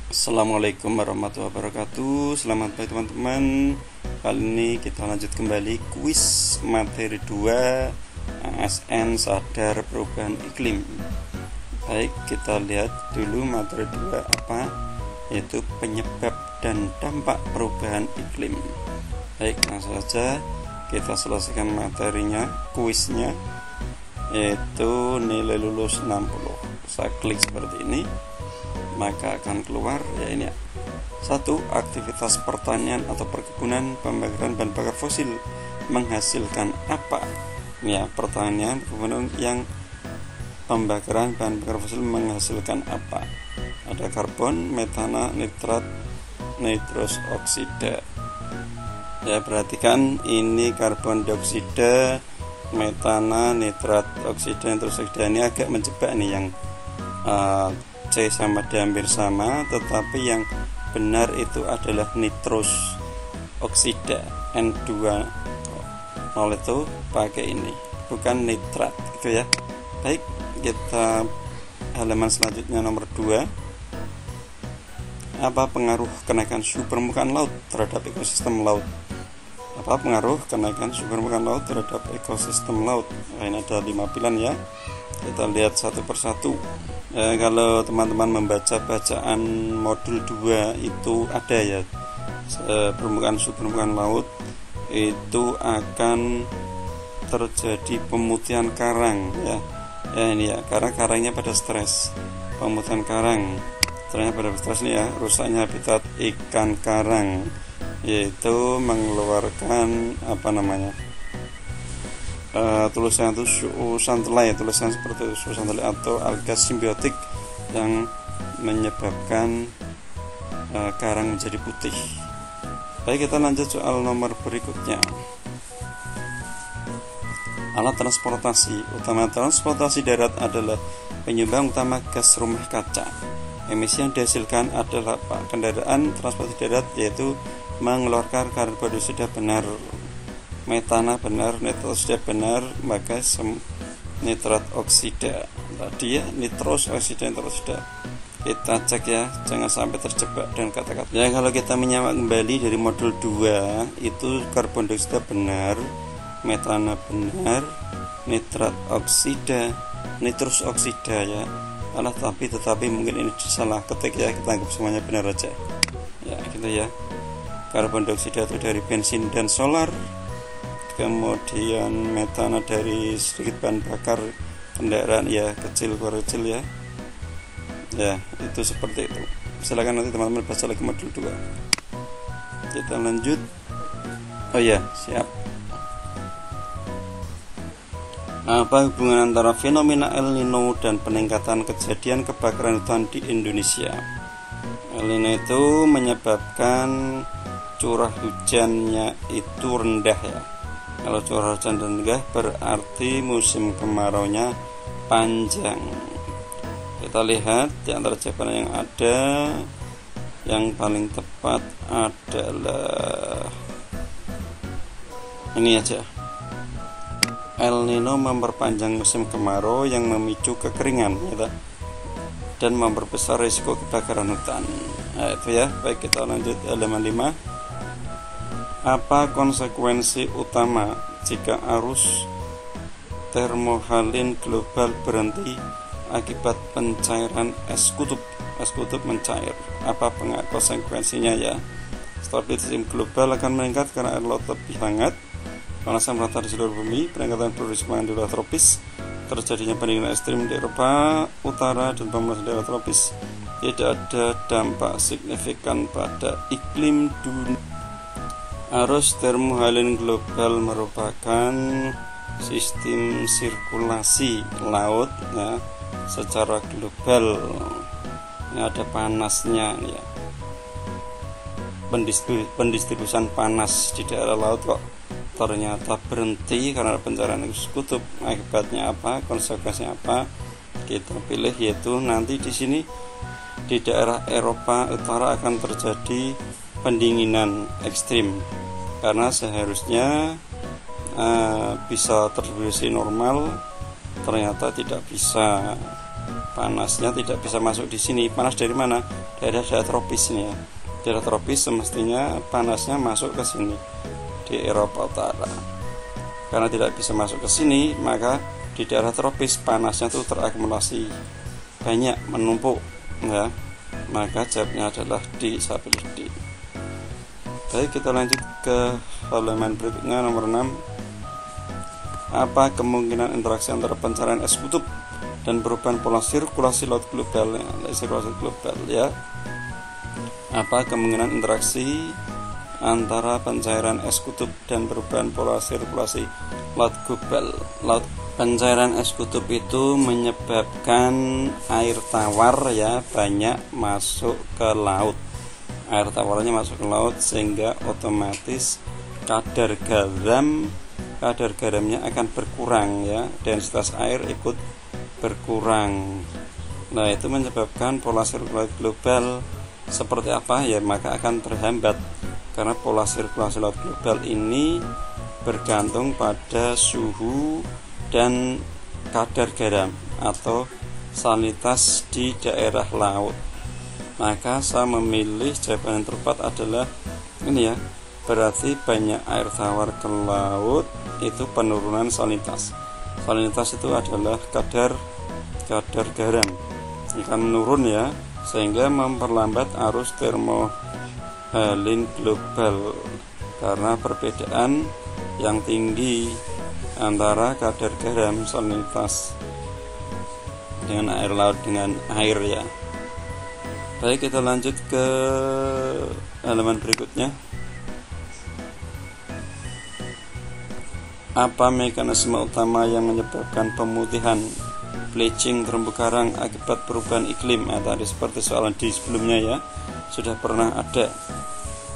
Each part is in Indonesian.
Assalamualaikum warahmatullahi wabarakatuh. Selamat pagi teman-teman. Kali ini kita lanjut kembali kuis materi 2 ASN Sadar Perubahan Iklim. Baik, kita lihat dulu materi 2 apa, yaitu penyebab dan dampak perubahan iklim. Baik, langsung saja kita selesaikan materinya, kuisnya, yaitu nilai lulus 60. Saya klik seperti ini, maka akan keluar ya ini ya. 1. Aktivitas pertanian atau perkebunan pembakaran bahan bakar fosil menghasilkan apa? Ya, pertanian perkebunan yang pembakaran bahan bakar fosil menghasilkan apa? Ada karbon, metana, nitrat, nitrous oksida. Ya, perhatikan ini karbon dioksida, metana, nitrat oksida, nitrous oksida. Ini agak menjebak nih, yang C sama D hampir sama, tetapi yang benar itu adalah nitrous oksida. N2 0 itu pakai ini, bukan nitrat gitu ya. Baik, kita halaman selanjutnya nomor 2. Apa pengaruh kenaikan suhu permukaan laut terhadap ekosistem laut? Apa pengaruh kenaikan suhu permukaan laut terhadap ekosistem laut? Nah, ini ada 5 pilihan ya. Kita lihat satu persatu. Kalau teman-teman membaca bacaan modul 2 itu ada ya, permukaan suhu permukaan laut itu akan terjadi pemutihan karang ya. Ini ya, karena karangnya pada stres. Pemutihan karang ternyata pada stres nih ya, rusaknya habitat ikan karang, yaitu mengeluarkan tulisan itu zooxanthellae, tulisan seperti zooxanthellae atau alga simbiotik yang menyebabkan karang menjadi putih. Baik, kita lanjut soal nomor berikutnya. Alat transportasi utama. Transportasi darat adalah penyumbang utama gas rumah kaca. Emisi yang dihasilkan adalah kendaraan transportasi darat, yaitu mengeluarkan karbon dioksida benar, metana benar, nitrous oksida benar, maka nitrat oksida tadi ya, nitrous oksida, nitrous oksida. Kita cek ya, jangan sampai terjebak dengan kata-kata ya. Kalau kita menyimak kembali dari modul 2 itu karbon dioksida benar, metana benar, nitrat oksida, nitrous oksida ya. Tetapi mungkin ini salah ketik ya, kita anggap semuanya benar aja ya, gitu ya. Karbon dioksida itu dari bensin dan solar, kemudian metana dari sedikit bahan bakar kendaraan ya, kecil ya. Ya, itu seperti itu. Silakan nanti teman-teman baca lagi modul 2. Kita lanjut. Oh ya, siap. Apa hubungan antara fenomena El Nino dan peningkatan kejadian kebakaran hutan di Indonesia? El Nino itu menyebabkan curah hujannya itu rendah ya. Kalau curah hujan rendah berarti musim kemaraunya panjang. Kita lihat di antara jawaban yang ada, yang paling tepat adalah ini aja. El Nino memperpanjang musim kemarau yang memicu kekeringan ya, dan memperbesar risiko kebakaran hutan. Nah, itu ya. Baik, kita lanjut halaman 5. Apa konsekuensi utama jika arus termohaline global berhenti akibat pencairan es kutub? Es kutub mencair. Apa konsekuensinya ya? Stabilitas iklim global akan meningkat karena air laut lebih hangat, pemanasan merata di seluruh bumi, peningkatan produksi pangan di wilayah tropis, terjadinya pendinginan ekstrim di Eropa Utara, dan pemanasan daerah tropis. Tidak ada dampak signifikan pada iklim dunia. Arus termohaline global merupakan sistem sirkulasi laut ya, secara global. Ini ada panasnya ya. Pendistribusian panas di daerah laut kok ternyata berhenti karena pencairan es kutub. Akibatnya apa? Konsekuensinya apa? Kita pilih, yaitu nanti di sini di daerah Eropa Utara akan terjadi pendinginan ekstrim, karena seharusnya bisa terdistribusi normal, ternyata tidak bisa. panasnya tidak bisa masuk di sini. Panas dari mana? Daerah tropis ini ya. Daerah tropis semestinya panasnya masuk ke sini di Eropa Utara. Karena tidak bisa masuk ke sini, maka di daerah tropis panasnya itu terakumulasi banyak, menumpuk ya. Maka jawabnya adalah D, sapi D. Baik, kita lanjut ke halaman berikutnya nomor 6. Apa kemungkinan interaksi antara pencarian es kutub dan perubahan pola sirkulasi laut global ya? Apa kemungkinan interaksi antara pencairan es kutub dan perubahan pola sirkulasi laut global? Pencairan es kutub itu menyebabkan air tawar ya banyak masuk ke laut. Air tawarnya masuk ke laut sehingga otomatis kadar garamnya akan berkurang ya, densitas air ikut berkurang. Nah, itu menyebabkan pola sirkulasi global seperti apa ya, maka akan terhambat karena pola sirkulasi laut global ini bergantung pada suhu dan kadar garam atau salinitas di daerah laut. Maka saya memilih jawaban yang tepat adalah ini ya, berarti banyak air tawar ke laut itu penurunan salinitas. Salinitas itu adalah kadar garam akan menurun ya, sehingga memperlambat arus termohalin global karena perbedaan yang tinggi antara kadar garam salinitas dengan air laut dengan air ya. Baik, kita lanjut ke halaman berikutnya. Apa mekanisme utama yang menyebabkan pemutihan bleaching terumbu karang akibat perubahan iklim? Tadi seperti soalan di sebelumnya ya, sudah pernah ada.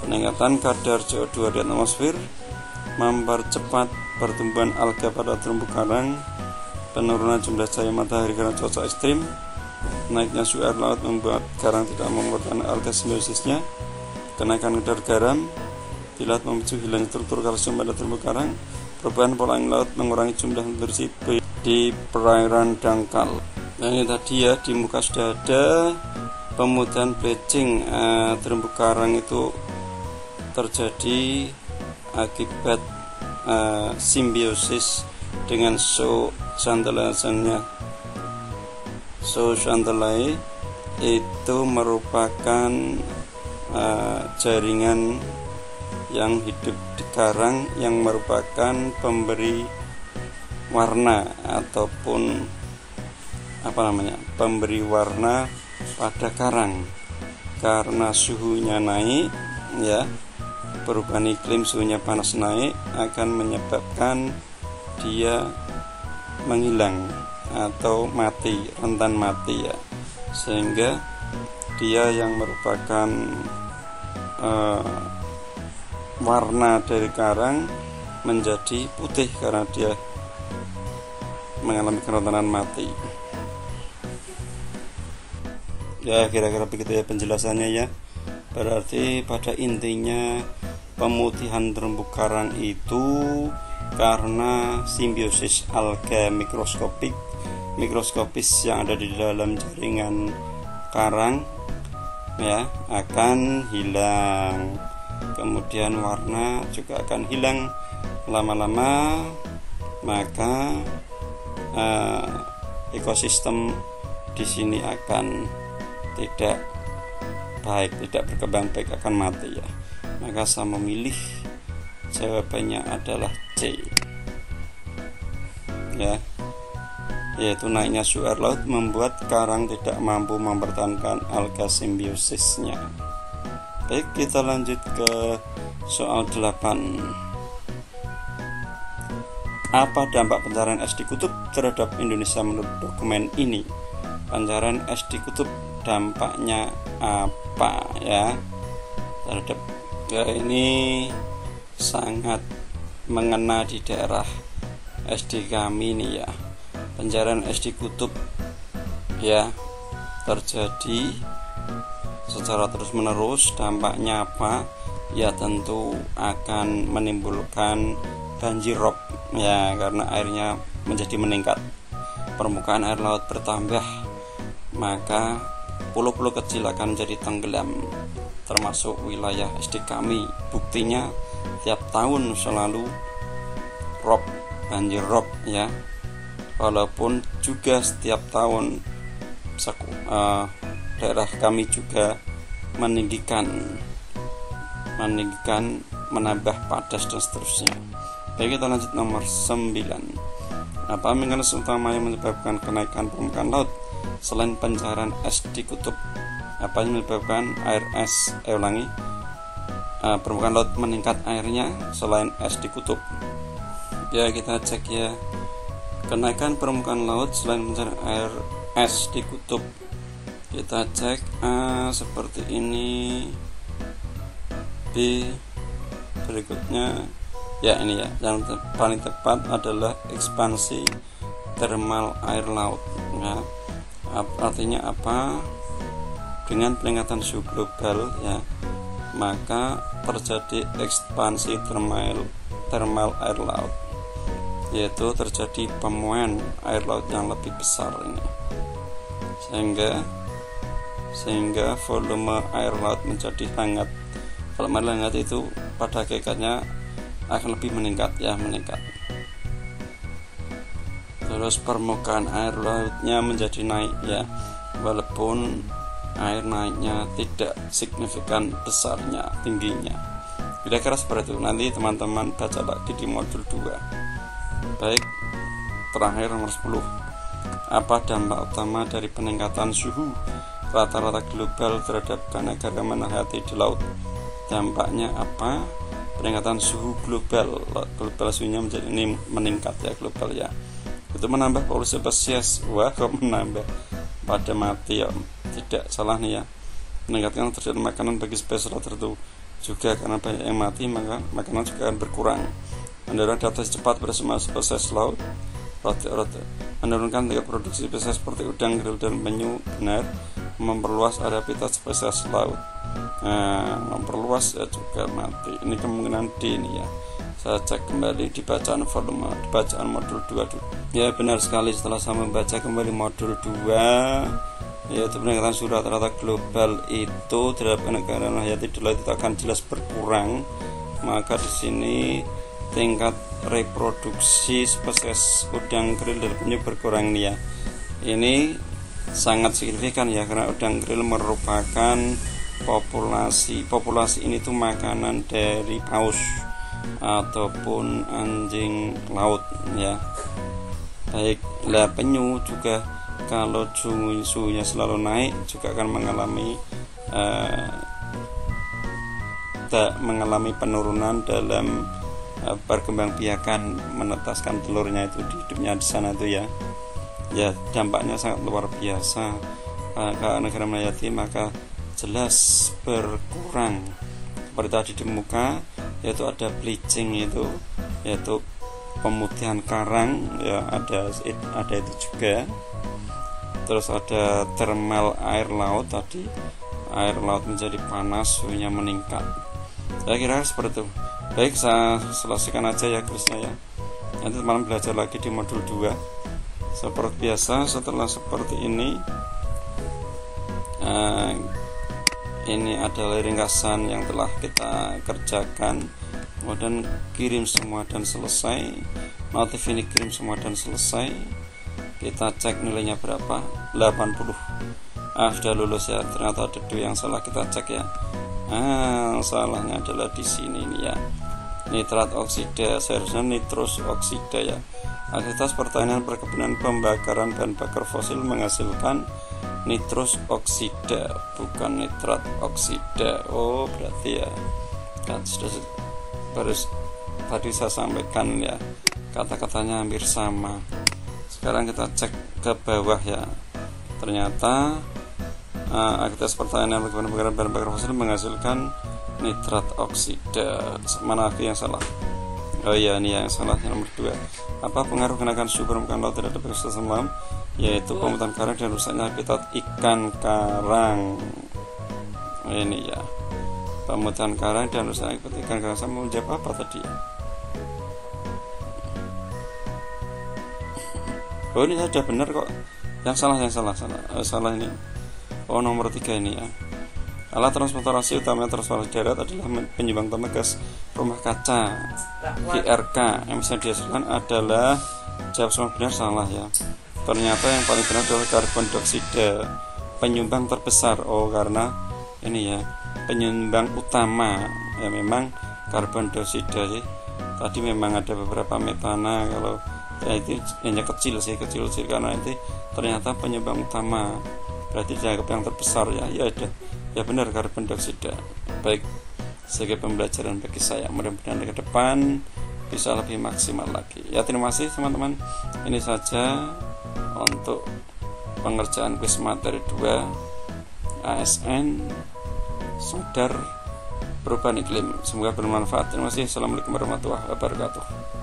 Peningkatan kadar CO2 di atmosfer, mempercepat pertumbuhan alga pada terumbu karang, penurunan jumlah cahaya matahari karena cuaca ekstrim, naiknya suhu air laut membuat karang tidak mempertahankan alga simbiosisnya, kenaikan kadar garam di laut memicu hilangnya struktur kalsium pada terumbu karang, perubahan pola angin laut mengurangi jumlah nutrisi di perairan dangkal. Nah, ini tadi ya, di muka sudah ada pemutihan bleaching terumbu karang itu terjadi akibat simbiosis dengan zooxanthellae itu merupakan jaringan yang hidup di karang yang merupakan pemberi warna ataupun pemberi warna pada karang. Karena suhunya naik ya, perubahan iklim, suhunya panas naik akan menyebabkan dia menghilang atau mati, rentan mati ya, sehingga dia yang merupakan warna dari karang menjadi putih karena dia mengalami kerentanan mati. Ya, kira-kira begitu ya penjelasannya ya. Berarti pada intinya pemutihan terumbu karang itu karena simbiosis alga mikroskopis yang ada di dalam jaringan karang ya akan hilang, kemudian warna juga akan hilang lama-lama, maka ekosistem di sini akan tidak baik, tidak berkembang baik, akan mati ya. Maka saya memilih jawabannya adalah C ya, yaitu naiknya suhu air laut membuat karang tidak mampu mempertahankan alga simbiosisnya. Baik, kita lanjut ke soal 8. Apa dampak pencarian es di kutub terhadap Indonesia menurut dokumen ini? Pencarian es di kutub dampaknya apa ya terhadap ya, ini sangat mengena di daerah SD kami ini ya. Pencarian es di kutub ya terjadi secara terus menerus. Dampaknya apa? Ya tentu akan menimbulkan banjir rob ya, karena airnya menjadi meningkat, permukaan air laut bertambah, maka pulau-pulau kecil akan menjadi tenggelam, termasuk wilayah SD kami. Buktinya tiap tahun selalu rob, banjir rob ya. Walaupun juga setiap tahun daerah kami juga meninggikan, menambah padas dan seterusnya. Baik, kita lanjut nomor 9. Apa mekanisme utama yang menyebabkan kenaikan permukaan laut selain pencairan es di kutub? Apa yang menyebabkan air es? Permukaan laut meningkat airnya selain es di kutub? Ya, kita cek ya. Kenaikan permukaan laut selain pencairan air es di kutub, kita cek A seperti ini, B berikutnya. Ya, ini ya, yang paling tepat adalah ekspansi termal air laut ya. Artinya apa? Dengan peningkatan suhu global ya, maka terjadi ekspansi termal air laut, yaitu terjadi pemuaian air laut yang lebih besar ini, sehingga volume air laut menjadi hangat. Volume air hangat itu pada hakikatnya akan lebih meningkat. Terus permukaan air lautnya menjadi naik ya, walaupun air naiknya tidak signifikan besarnya, tingginya. Kira-kira seperti itu. Nanti teman-teman baca lagi di modul 2. Baik, terakhir nomor 10. Apa dampak utama dari peningkatan suhu rata-rata global terhadap keanekaragaman hayati di laut? Dampaknya apa? Peningkatan suhu global suhunya menjadi ini meningkat ya, global ya. Itu menambah populasi spesies. Wah, kok menambah? Pada mati ya. Tidak, salah nih ya. Meningkatkan terjadi makanan bagi spesies tertentu. Juga karena banyak yang mati, maka makanan juga akan berkurang. Mendorong adaptasi cepat pada semua spesies laut. Menurunkan tingkat produksi spesies seperti udang, krill, dan penyu. Benar. Memperluas area habitat spesies laut. Memperluas ya, juga mati. Ini kemungkinan D ini ya. Saya cek kembali di bacaan modul 2 dulu. Ya, benar sekali. Setelah saya membaca kembali modul 2, yaitu peningkatan suhu rata-rata global itu terhadap keanekaragaman hayati di laut itu akan jelas berkurang. Maka di sini tingkat reproduksi spesies udang, krill, dan penyu berkurang nih ya. Ini sangat signifikan ya, karena udang krill merupakan populasi ini tuh makanan dari paus ataupun anjing laut ya. Baik, penyu juga kalau suhunya selalu naik juga akan mengalami penurunan dalam perkembangbiakan, menetaskan telurnya itu di hidupnya di sana itu ya. Ya, dampaknya sangat luar biasa. Keanekaragaman hayati maka jelas berkurang. Seperti tadi di muka, yaitu ada bleaching, yaitu pemutihan karang ya, ada itu juga. Terus ada thermal air laut, tadi air laut menjadi panas, suhunya meningkat. Saya kira seperti itu. Baik, saya selesaikan aja ya kursnya ya. Nanti malam belajar lagi di modul 2. Seperti biasa, setelah seperti ini adalah ringkasan yang telah kita kerjakan. Kemudian kirim semua dan selesai. Notif ini kirim semua dan selesai. Kita cek nilainya berapa? 80. Sudah lulus ya. Ternyata ada 2 yang salah, kita cek ya. Salahnya adalah di sini nih ya. Nitrat oksida, seharusnya nitrus oksida ya. Aktivitas pertanian, perkebunan, pembakaran bahan bakar fosil menghasilkan nitrus oksida, bukan nitrat oksida. Oh, berarti ya kan sudah tadi saya sampaikan ya, kata-katanya hampir sama. Sekarang kita cek ke bawah ya. Ternyata aktivitas pertanian, perkebunan, pembakaran bahan bakar fosil menghasilkan nitrat oksida. Mana lagi yang salah? Oh iya, ini yang salah, yang nomor 2. Apa pengaruh kenaikan suhu permukaan laut terhadap ekosistem laut? Yaitu pemutusan karang dan rusaknya habitat ikan karang. Ini ya, pemutusan karang dan rusaknya habitat ikan karang. Saya mau menjawab apa tadi? Oh, ini sudah benar kok. salah ini. Oh, nomor 3 ini ya. Alat transportasi utama transportasi darat adalah penyumbang utama gas rumah kaca GRK yang bisa dihasilkan adalah, jawab semua benar, salah ya. Ternyata yang paling benar adalah karbon dioksida, penyumbang terbesar. Oh, karena ini ya, penyumbang utama ya memang karbon dioksida sih. Tadi memang ada beberapa metana, kalau ya itu hanya kecil karena itu ternyata penyumbang utama, berarti dianggap yang terbesar ya. Ya benar, karbon dioksida. Baik, sebagai pembelajaran bagi saya, mudah-mudahan ke depan bisa lebih maksimal lagi ya. Terima kasih teman-teman, ini saja untuk pengerjaan kuis materi 2 ASN Sadar Perubahan Iklim. Semoga bermanfaat. Terima kasih. Assalamualaikum warahmatullahi wabarakatuh.